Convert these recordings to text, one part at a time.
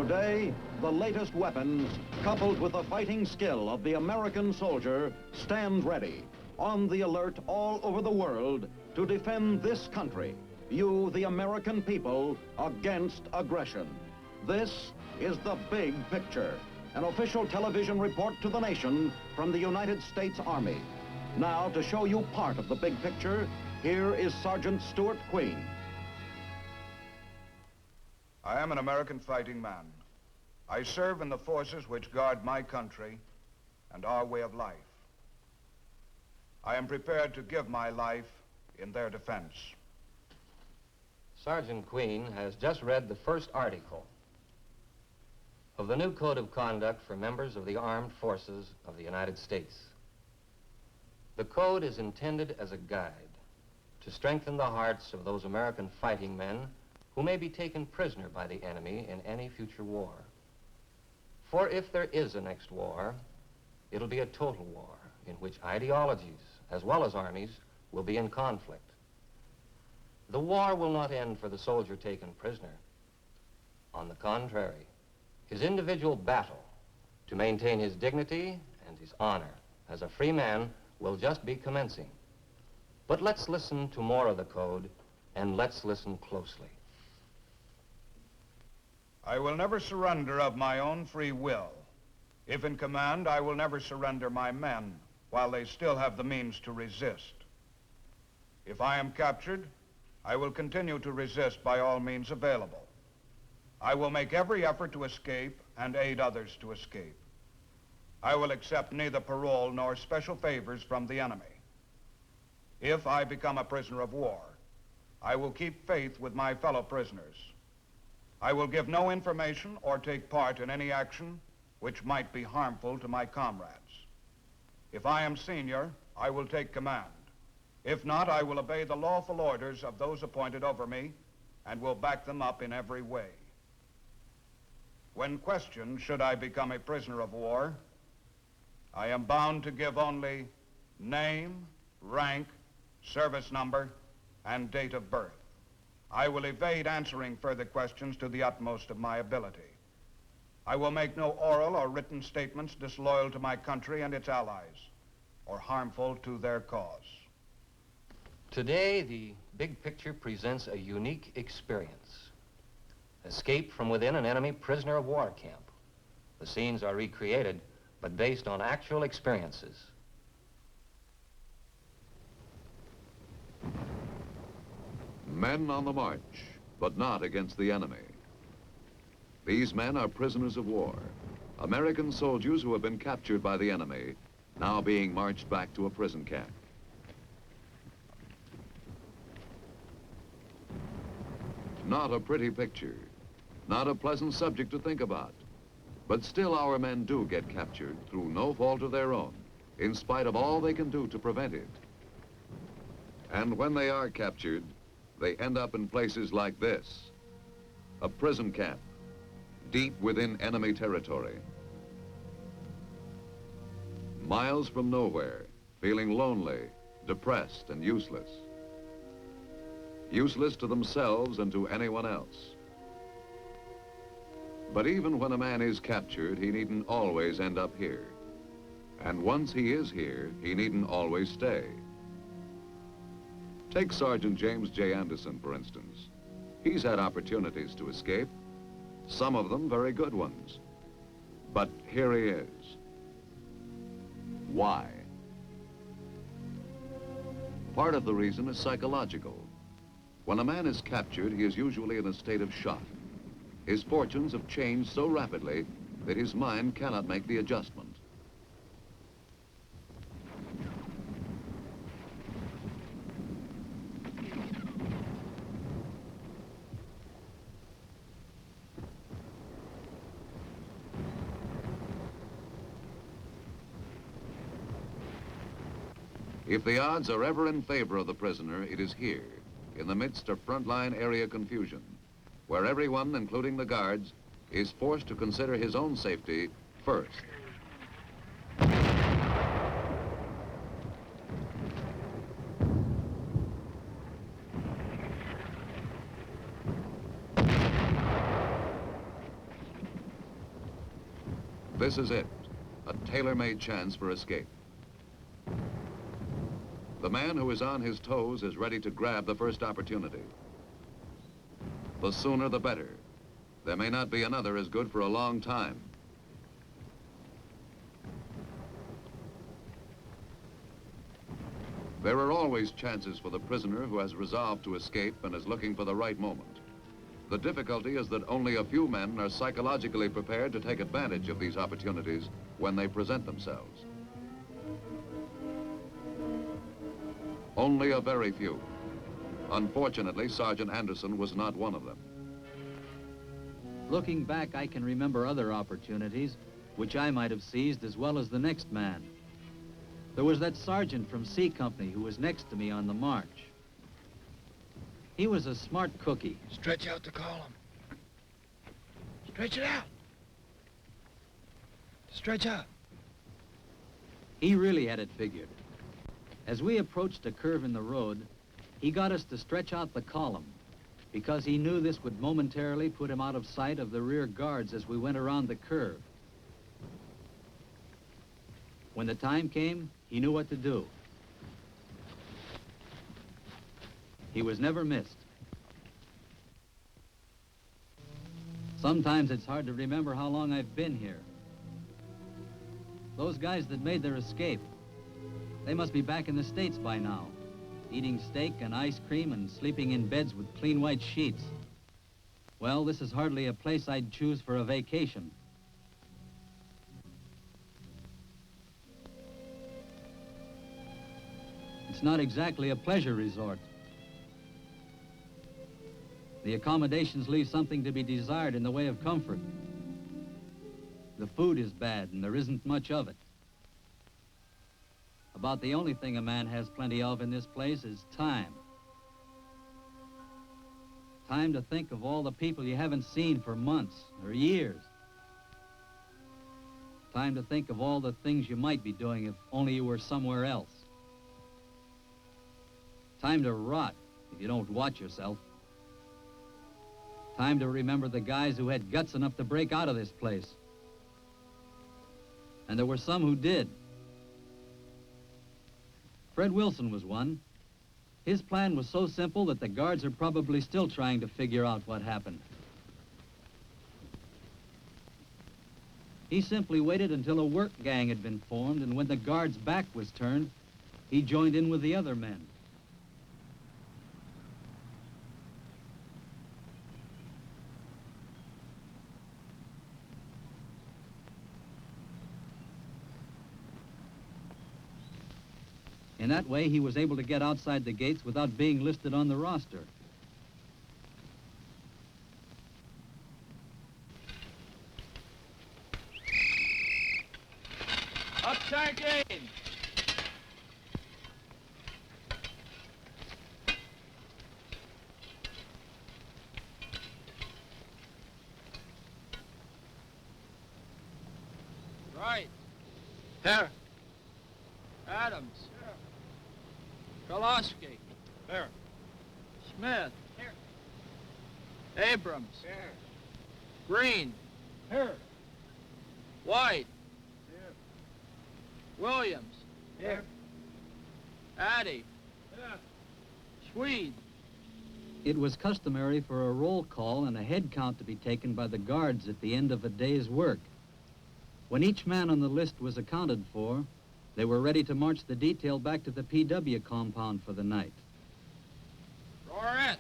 Today, the latest weapons, coupled with the fighting skill of the American soldier, stand ready, on the alert all over the world to defend this country, you, the American people, against aggression. This is The Big Picture, an official television report to the nation from the United States Army. Now, to show you part of the big picture, here is Sergeant Stuart Queen. I am an American fighting man. I serve in the forces which guard my country and our way of life. I am prepared to give my life in their defense. Sergeant Queen has just read the first article of the new Code of Conduct for members of the Armed Forces of the United States. The code is intended as a guide to strengthen the hearts of those American fighting men who may be taken prisoner by the enemy in any future war. For if there is a next war, it'll be a total war in which ideologies, as well as armies, will be in conflict. The war will not end for the soldier taken prisoner. On the contrary, his individual battle to maintain his dignity and his honor as a free man will just be commencing. But let's listen to more of the code, and let's listen closely. I will never surrender of my own free will. If in command, I will never surrender my men while they still have the means to resist. If I am captured, I will continue to resist by all means available. I will make every effort to escape and aid others to escape. I will accept neither parole nor special favors from the enemy. If I become a prisoner of war, I will keep faith with my fellow prisoners. I will give no information or take part in any action which might be harmful to my comrades. If I am senior, I will take command. If not, I will obey the lawful orders of those appointed over me and will back them up in every way. When questioned, should I become a prisoner of war, I am bound to give only name, rank, service number, and date of birth. I will evade answering further questions to the utmost of my ability. I will make no oral or written statements disloyal to my country and its allies, or harmful to their cause. Today, the big picture presents a unique experience. Escape from within an enemy prisoner of war camp. The scenes are recreated, but based on actual experiences. Men on the march, but not against the enemy. These men are prisoners of war, American soldiers who have been captured by the enemy, now being marched back to a prison camp. Not a pretty picture, not a pleasant subject to think about, but still our men do get captured through no fault of their own, in spite of all they can do to prevent it. And when they are captured, they end up in places like this, a prison camp, deep within enemy territory. Miles from nowhere, feeling lonely, depressed, and useless. Useless to themselves and to anyone else. But even when a man is captured, he needn't always end up here. And once he is here, he needn't always stay. Take Sergeant James J. Anderson, for instance. He's had opportunities to escape, some of them very good ones. But here he is. Why? Part of the reason is psychological. When a man is captured, he is usually in a state of shock. His fortunes have changed so rapidly that his mind cannot make the adjustment. If the odds are ever in favor of the prisoner, it is here, in the midst of frontline area confusion, where everyone, including the guards, is forced to consider his own safety first. This is it, a tailor-made chance for escape. The man who is on his toes is ready to grab the first opportunity. The sooner the better. There may not be another as good for a long time. There are always chances for the prisoner who has resolved to escape and is looking for the right moment. The difficulty is that only a few men are psychologically prepared to take advantage of these opportunities when they present themselves. Only a very few. Unfortunately, Sergeant Anderson was not one of them. Looking back, I can remember other opportunities, which I might have seized as well as the next man. There was that sergeant from C Company who was next to me on the march. He was a smart cookie. Stretch out the column. Stretch it out. Stretch out. He really had it figured. As we approached a curve in the road, he got us to stretch out the column because he knew this would momentarily put him out of sight of the rear guards as we went around the curve. When the time came, he knew what to do. He was never missed. Sometimes it's hard to remember how long I've been here. Those guys that made their escape, they must be back in the States by now, eating steak and ice cream and sleeping in beds with clean white sheets. Well, this is hardly a place I'd choose for a vacation. It's not exactly a pleasure resort. The accommodations leave something to be desired in the way of comfort. The food is bad and there isn't much of it. About the only thing a man has plenty of in this place is time. Time to think of all the people you haven't seen for months or years. Time to think of all the things you might be doing if only you were somewhere else. Time to rot if you don't watch yourself. Time to remember the guys who had guts enough to break out of this place. And there were some who did. Fred Wilson was one. His plan was so simple that the guards are probably still trying to figure out what happened. He simply waited until a work gang had been formed, and when the guard's back was turned, he joined in with the other men. In that way, he was able to get outside the gates without being listed on the roster. Up tanking! Right. Here. Adams. Kolosky. Here. Smith. Here. Abrams. Here. Green. Here. White. Here. Williams. Here. Addy. Here. Swede. It was customary for a roll call and a head count to be taken by the guards at the end of a day's work. When each man on the list was accounted for, they were ready to march the detail back to the PW compound for the night. Roarette.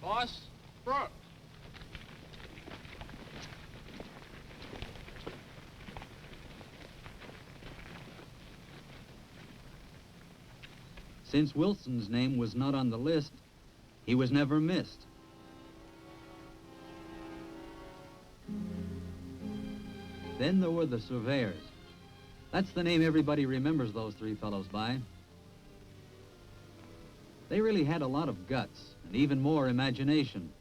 Boss Brooks. Since Wilson's name was not on the list, he was never missed. Then there were the surveyors. That's the name everybody remembers those three fellows by. They really had a lot of guts and even more imagination.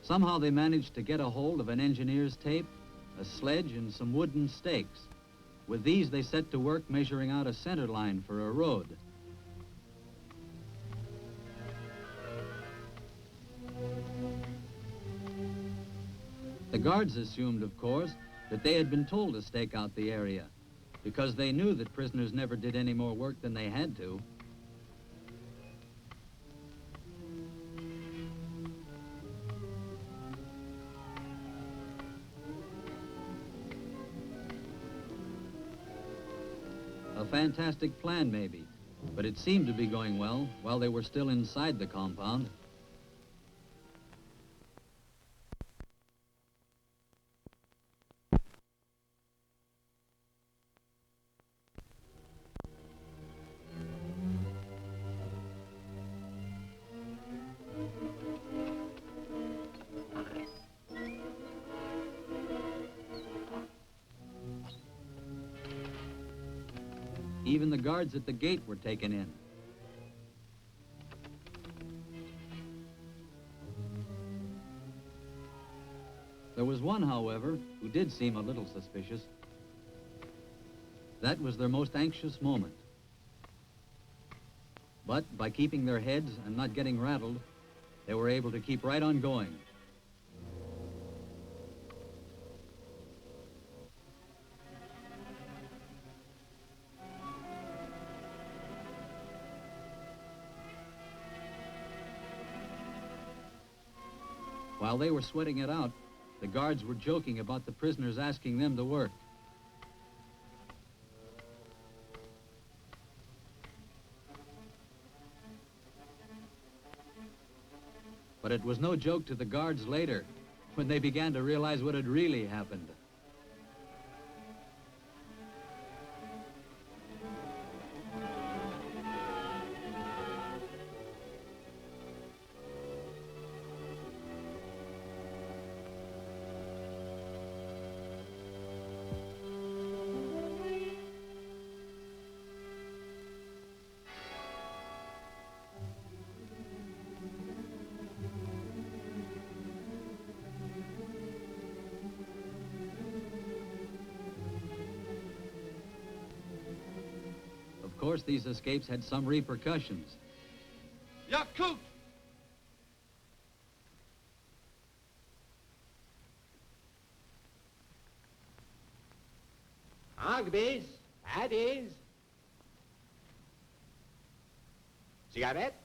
Somehow they managed to get a hold of an engineer's tape, a sledge, and some wooden stakes. With these, they set to work measuring out a center line for a road. The guards assumed, of course, that they had been told to stake out the area, because they knew that prisoners never did any more work than they had to. A fantastic plan, maybe, but it seemed to be going well while they were still inside the compound. Even the guards at the gate were taken in. There was one, however, who did seem a little suspicious. That was their most anxious moment. But by keeping their heads and not getting rattled, they were able to keep right on going. While they were sweating it out, the guards were joking about the prisoners asking them to work. But it was no joke to the guards later, when they began to realize what had really happened. Of course, these escapes had some repercussions. Yakut! Agnes, Addis. Cigarette?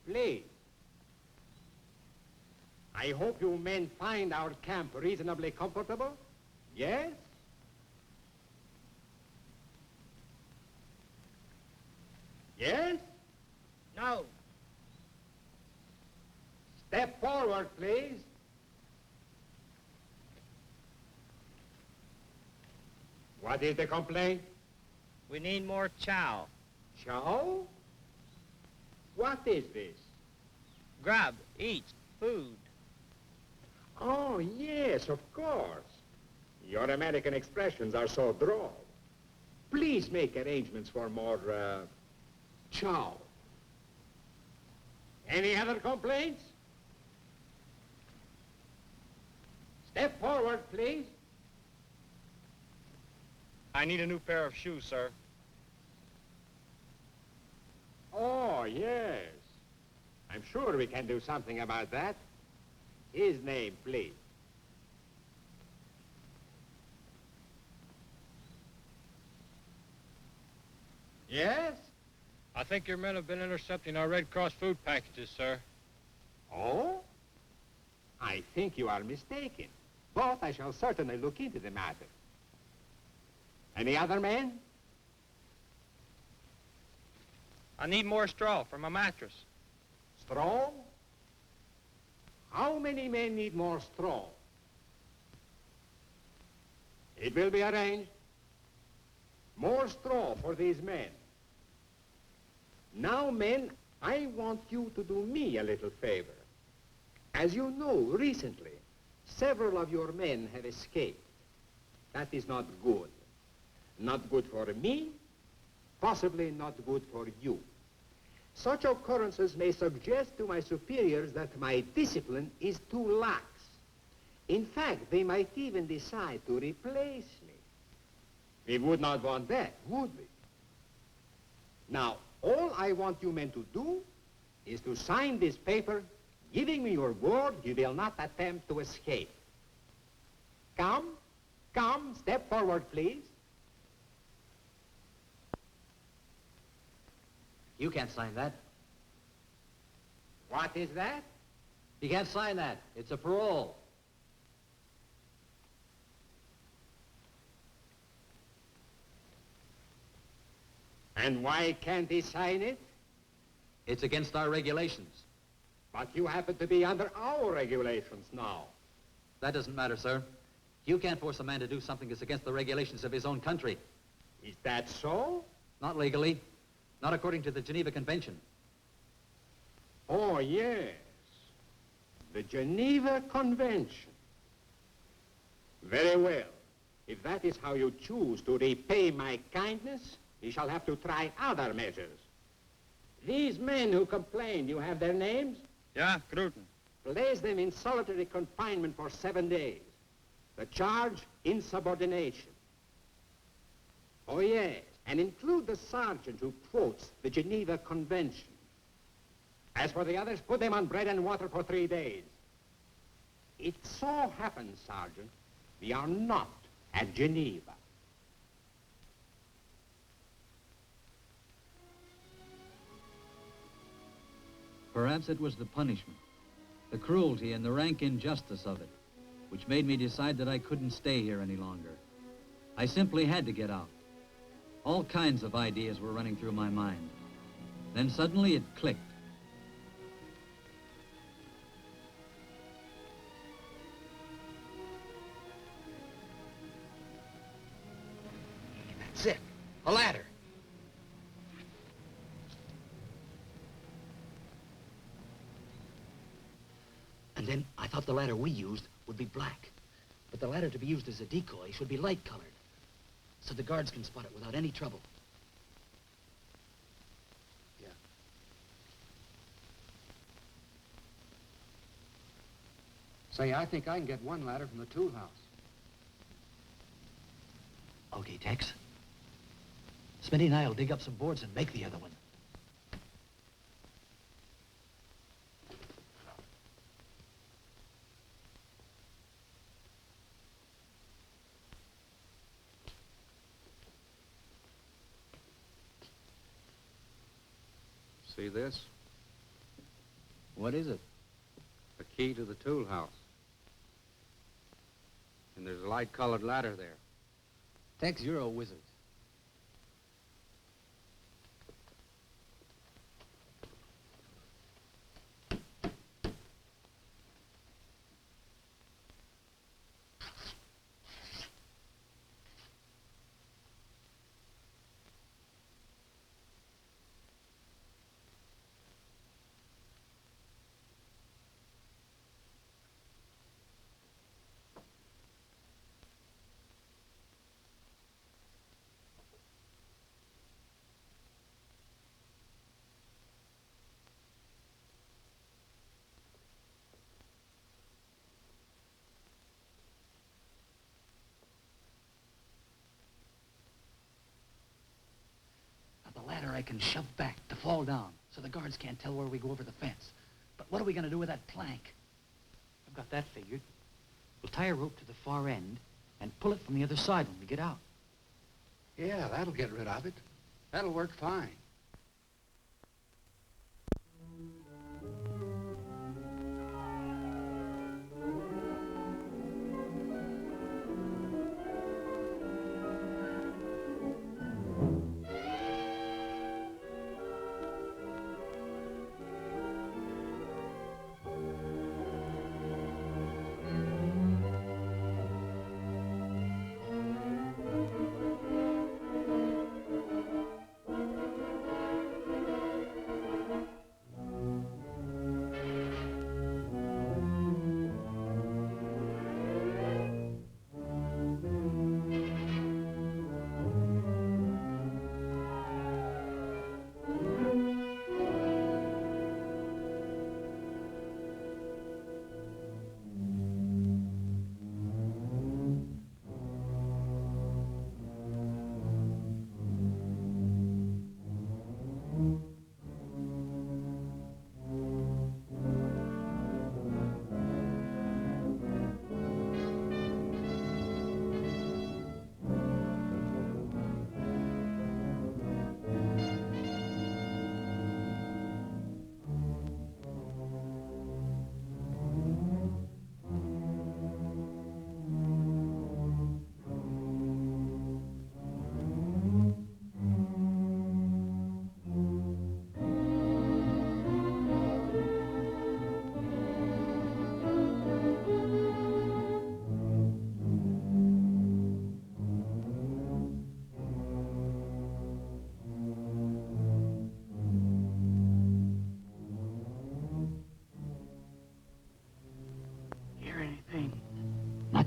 Please. I hope you men find our camp reasonably comfortable. Yes? Yes? No. Step forward, please. What is the complaint? We need more chow. Chow? What is this? Grub, eat, food. Oh, yes, of course. Your American expressions are so droll. Please make arrangements for more, chow. Any other complaints? Step forward, please. I need a new pair of shoes, sir. Oh, yes. I'm sure we can do something about that. His name, please. Yes? I think your men have been intercepting our Red Cross food packages, sir. Oh? I think you are mistaken. But I shall certainly look into the matter. Any other men? I need more straw for my mattress. Straw? How many men need more straw? It will be arranged. More straw for these men. Now, men, I want you to do me a little favor. As you know, recently, several of your men have escaped. That is not good. Not good for me, possibly not good for you. Such occurrences may suggest to my superiors that my discipline is too lax. In fact, they might even decide to replace me. We would not want that, would we? Now, all I want you men to do is to sign this paper giving me your word you will not attempt to escape. Come, step forward, please. You can't sign that. What is that? You can't sign that. It's a parole. And why can't he sign it? It's against our regulations. But you happen to be under our regulations now. That doesn't matter, sir. You can't force a man to do something that's against the regulations of his own country. Is that so? Not legally. Not according to the Geneva Convention. Oh, yes. The Geneva Convention. Very well. If that is how you choose to repay my kindness, you shall have to try other measures. These men who complained, you have their names? Yeah, Cruton. Place them in solitary confinement for 7 days. The charge, insubordination. Oh, yes, and include the sergeant who quotes the Geneva Convention. As for the others, put them on bread and water for 3 days. It so happens, Sergeant, we are not at Geneva. Perhaps it was the punishment, the cruelty and the rank injustice of it, which made me decide that I couldn't stay here any longer. I simply had to get out. All kinds of ideas were running through my mind. Then suddenly it clicked. That's it. A ladder. And then I thought the ladder we used would be black. But the ladder to be used as a decoy should be light-colored, so the guards can spot it without any trouble. Yeah. Say, I think I can get one ladder from the tool house. Okay, Tex. Smitty and I will dig up some boards and make the other one. See this? What is it? A key to the tool house. And there's a light-colored ladder there. Tex, you're a wizard. Now, the ladder I can shove back to fall down, so the guards can't tell where we go over the fence. But what are we going to do with that plank? I've got that figured. We'll tie a rope to the far end and pull it from the other side when we get out. Yeah, that'll get rid of it. That'll work fine.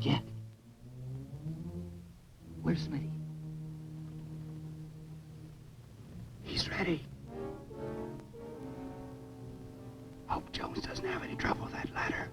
yet. Where's Smitty? He's ready. Hope Jones doesn't have any trouble with that ladder.